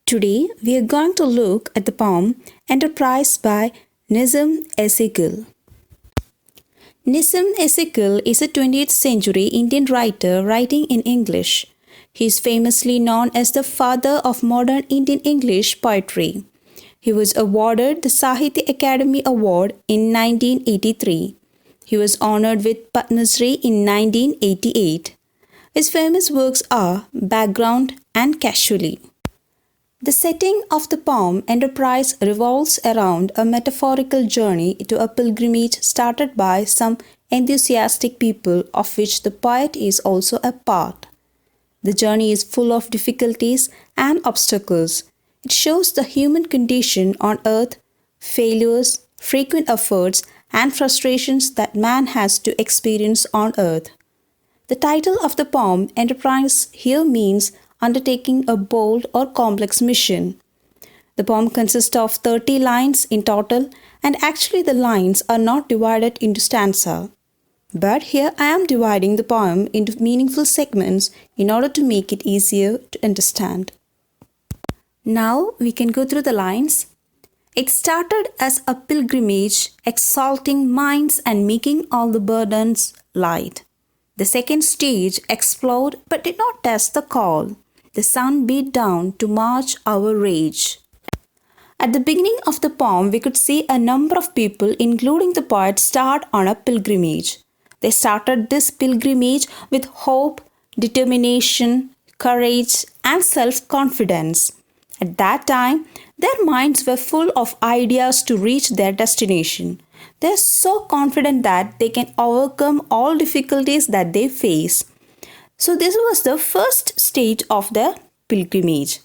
Today we are going to look at the poem Enterprise by Nissim Ezekiel. Nissim Ezekiel is a 20th century Indian writer writing in English. He is famously known as the father of modern Indian English poetry. He was awarded the Sahitya Academy Award in 1983. He was honored with Padma Shri in 1988. His famous works are Background and Casually. The setting of the poem Enterprise revolves around a metaphorical journey to a pilgrimage started by some enthusiastic people, of which the poet is also a part. The journey is full of difficulties and obstacles. It shows the human condition on earth, failures, frequent efforts, and frustrations that man has to experience on earth. The title of the poem, Enterprise, here means undertaking a bold or complex mission. The poem consists of 30 lines in total, and actually the lines are not divided into stanza. But here I am dividing the poem into meaningful segments in order to make it easier to understand. Now we can go through the lines. It started as a pilgrimage, exalting minds and making all the burdens light. The second stage explored but did not test the call. The sun beat down to march our rage. At the beginning of the poem, we could see a number of people, including the poet, start on a pilgrimage. They started this pilgrimage with hope, determination, courage, and self-confidence. At that time, their minds were full of ideas to reach their destination. They are so confident that they can overcome all difficulties that they face. So this was the first stage of the pilgrimage.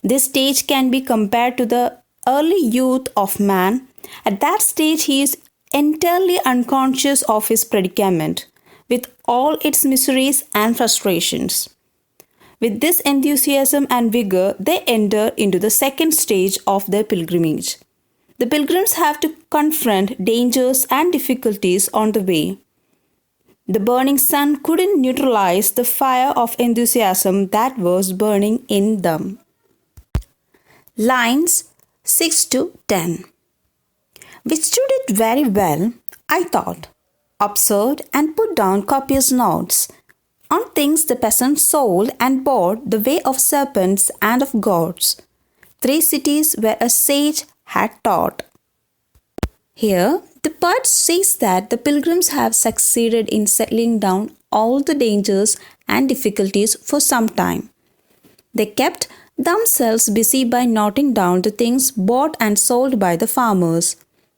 This stage can be compared to the early youth of man. At that stage, he is entirely unconscious of his predicament, with all its miseries and frustrations. With this enthusiasm and vigor, they enter into the second stage of their pilgrimage. The pilgrims have to confront dangers and difficulties on the way. The burning sun couldn't neutralize the fire of enthusiasm that was burning in them. Lines 6 to 10. We stood it very well, I thought, observed and put down copious notes on things the peasants sold and bought, the way of serpents and of gods. 3 cities where a sage had taught. Here, the poet says that the pilgrims have succeeded in settling down all the dangers and difficulties for some time. They kept themselves busy by noting down the things bought and sold by the farmers.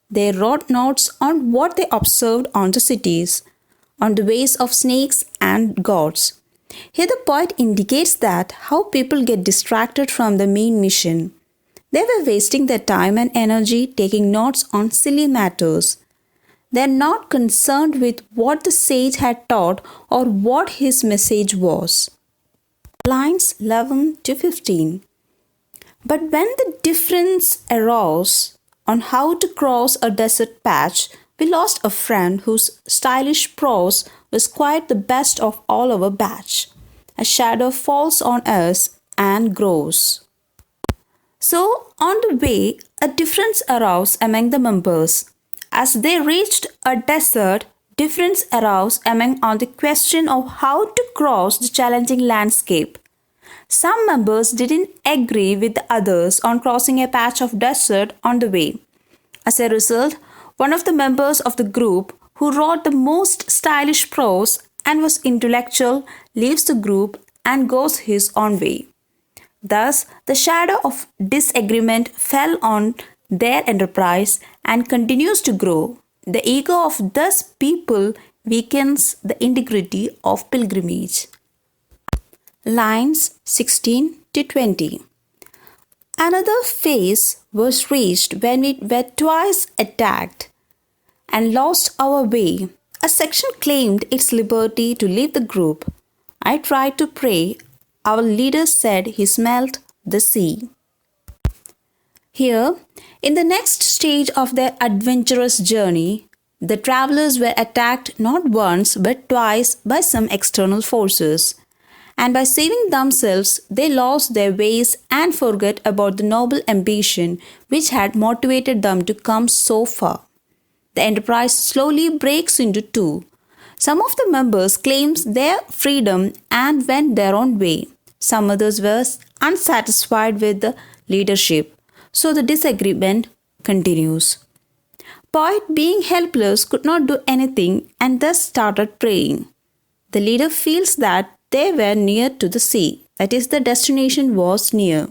They wrote notes on what they observed on the cities, on the ways of snakes and gods. Here the poet indicates that how people get distracted from the main mission. They were wasting their time and energy taking notes on silly matters. They are not concerned with what the sage had taught or what his message was. Lines 11 to 15. But when the difference arose on how to cross a desert patch, we lost a friend whose stylish prose was quite the best of all our batch. A shadow falls on us and grows. So, on the way, a difference arose among the members. As they reached a desert, difference arose among on the question of how to cross the challenging landscape. Some members didn't agree with the others on crossing a patch of desert on the way. As a result, one of the members of the group who wrote the most stylish prose and was intellectual leaves the group and goes his own way. Thus, the shadow of disagreement fell on their enterprise and continues to grow. The ego of thus people weakens the integrity of pilgrimage. Lines 16 to 20. Another phase was reached when we were twice attacked and lost our way. A section claimed its liberty to leave the group. I tried to pray. Our leader said he smelt the sea. Here, in the next stage of their adventurous journey, the travelers were attacked not once but twice by some external forces. and by saving themselves, they lost their ways and forgot about the noble ambition which had motivated them to come so far. The enterprise slowly breaks into two. Some of the members claimed their freedom and went their own way. Some others were unsatisfied with the leadership, so the disagreement continues. Poet, being helpless, could not do anything and thus started praying. The leader feels that they were near to the sea, that is, the destination was near.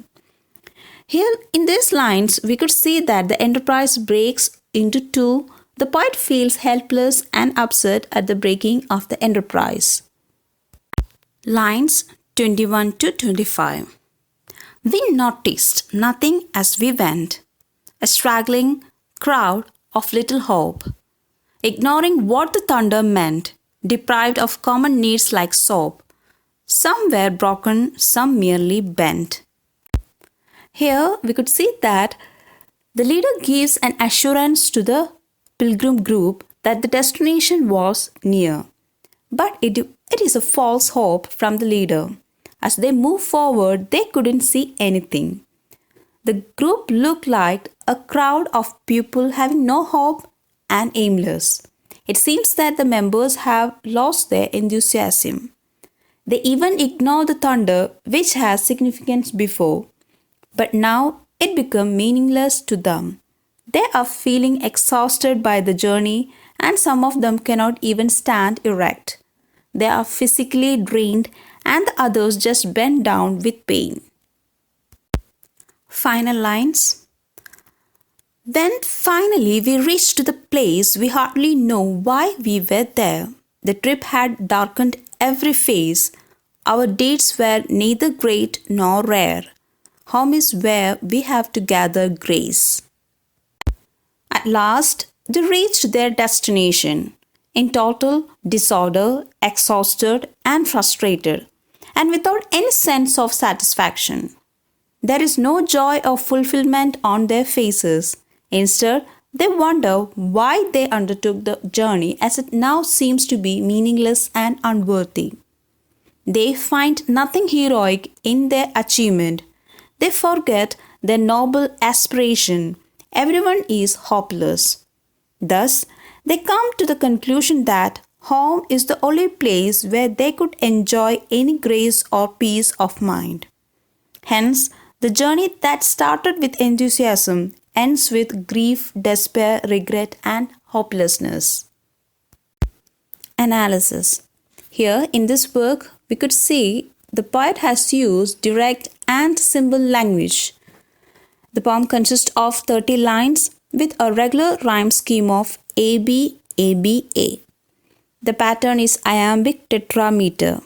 Here in these lines, we could see that the enterprise breaks into two. The poet feels helpless and upset at the breaking of the enterprise. Lines 21 to 25. We noticed nothing as we went, a straggling crowd of little hope, ignoring what the thunder meant, deprived of common needs like soap. Some were broken, some merely bent. Here we could see that the leader gives an assurance to the pilgrim group that the destination was near. But it is a false hope from the leader. As they moved forward, they couldn't see anything. The group looked like a crowd of people having no hope and aimless. It seems that the members have lost their enthusiasm. They even ignore the thunder, which has significance before, but now it became meaningless to them. They are feeling exhausted by the journey, and some of them cannot even stand erect. They are physically drained, and the others just bent down with pain. Final lines. When finally we reached the place, we hardly know why we were there. The trip had darkened every face. Our deeds were neither great nor rare. Home is where we have to gather grace. At last, they reached their destination, in total disorder, exhausted and frustrated, and without any sense of satisfaction. There is no joy or fulfillment on their faces. Instead, they wonder why they undertook the journey, as it now seems to be meaningless and unworthy. They find nothing heroic in their achievement. They forget their noble aspiration. Everyone is hopeless. Thus, they come to the conclusion that home is the only place where they could enjoy any grace or peace of mind. Hence, the journey that started with enthusiasm ends with grief, despair, regret, and hopelessness. Analysis. Here in this work, we could see the poet has used direct and symbol language. The poem consists of 30 lines with a regular rhyme scheme of AB, AB, A. The pattern is iambic tetrameter.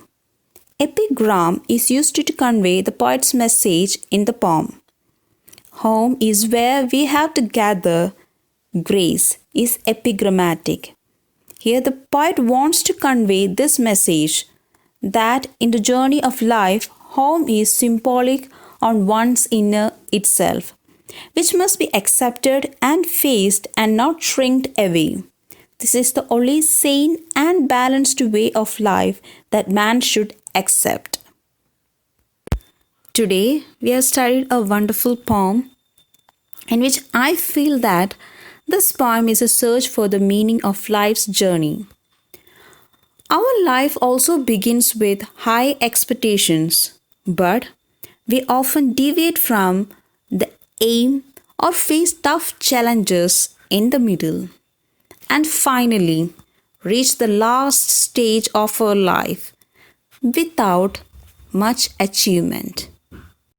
Epigram is used to convey the poet's message in the poem. Home is where we have to gather. Grace is epigrammatic. Here the poet wants to convey this message that in the journey of life, home is symbolic on one's inner itself, which must be accepted and faced and not shrinked away. This is the only sane and balanced way of life that man should accept. Today, we have studied a wonderful poem in which I feel that this poem is a search for the meaning of life's journey. Our life also begins with high expectations, but we often deviate from the aim or face tough challenges in the middle, and finally reach the last stage of our life without much achievement.